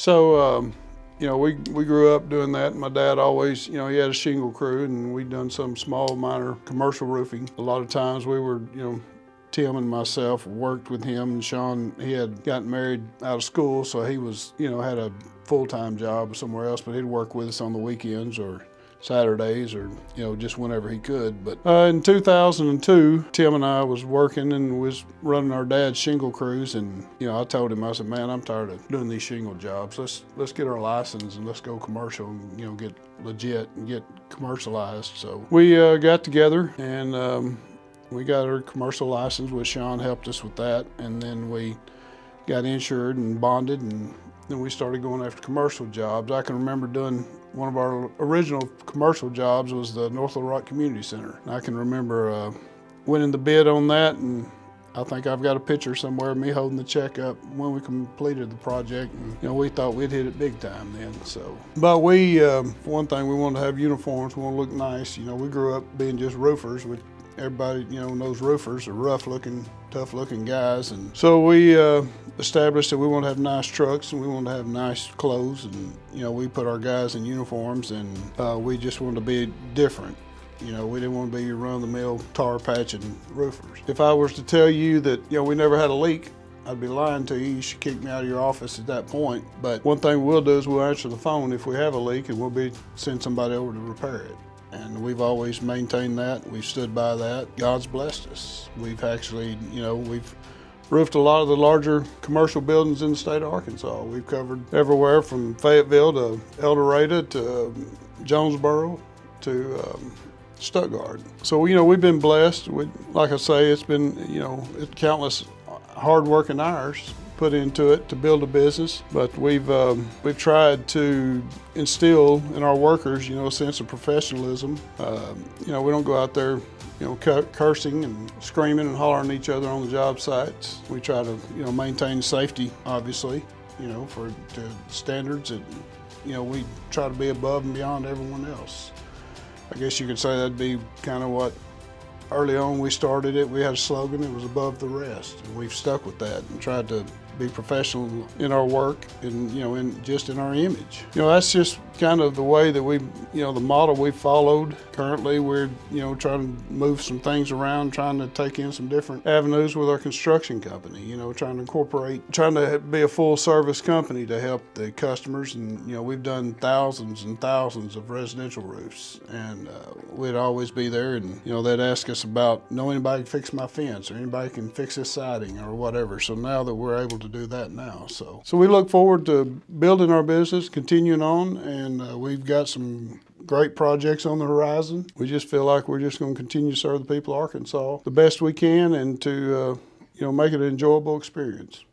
So, we grew up doing that. My dad always, he had a shingle crew, and we'd done some small, minor commercial roofing. A lot of times we were, Tim and myself worked with him, and Sean, he had gotten married out of school, so he was, had a full-time job somewhere else, but he'd work with us on the weekends or Saturdays or, just whenever he could. But in 2002, Tim and I was working and was running our dad's shingle crews, and, I told him, I said, man, I'm tired of doing these shingle jobs. Let's get our license and let's go commercial and, get legit and get commercialized. So we got together and we got our commercial license, which Sean helped us with that, and then we got insured and bonded, and then we started going after commercial jobs. I can remember doing one of our original commercial jobs was the North Little Rock Community Center. And I can remember winning the bid on that, and I think I've got a picture somewhere of me holding the check up when we completed the project. And, we thought we'd hit it big time then. So, but we, for one thing, we wanted to have uniforms. We want to look nice. We grew up being just roofers, which everybody, knows roofers are rough-looking, tough-looking guys. And so we established that we want to have nice trucks and we want to have nice clothes. And, we put our guys in uniforms, and we just wanted to be different. We didn't want to be your run-of-the-mill tar patching roofers. If I was to tell you that, we never had a leak, I'd be lying to you. You should kick me out of your office at that point. But one thing we'll do is we'll answer the phone if we have a leak, and we'll send somebody over to repair it. And we've always maintained that. We've stood by that. God's blessed us. We've actually, we've roofed a lot of the larger commercial buildings in the state of Arkansas. We've covered everywhere from Fayetteville to El Dorado to Jonesboro to Stuttgart. So, we've been blessed. Like I say, it's been, countless hard-working hours put into it to build a business, but we've tried to instill in our workers, a sense of professionalism. We don't go out there, cursing and screaming and hollering at each other on the job sites. We try to, maintain safety, obviously, to standards that, we try to be above and beyond everyone else. I guess you could say that'd be kind of what early on we started it. We had a slogan, it was above the rest. And we've stuck with that and tried to be professional in our work and, in our image. That's just kind of the way that the model we followed. Currently, we're, trying to move some things around, trying to take in some different avenues with our construction company, trying to incorporate, trying to be a full service company to help the customers. And, we've done thousands and thousands of residential roofs, and we'd always be there, and, they'd ask us about, anybody can fix my fence or anybody can fix this siding or whatever. So now that we're able to do that now. So we look forward to building our business, continuing on, and we've got some great projects on the horizon. We just feel like we're just going to continue to serve the people of Arkansas the best we can and to, make it an enjoyable experience.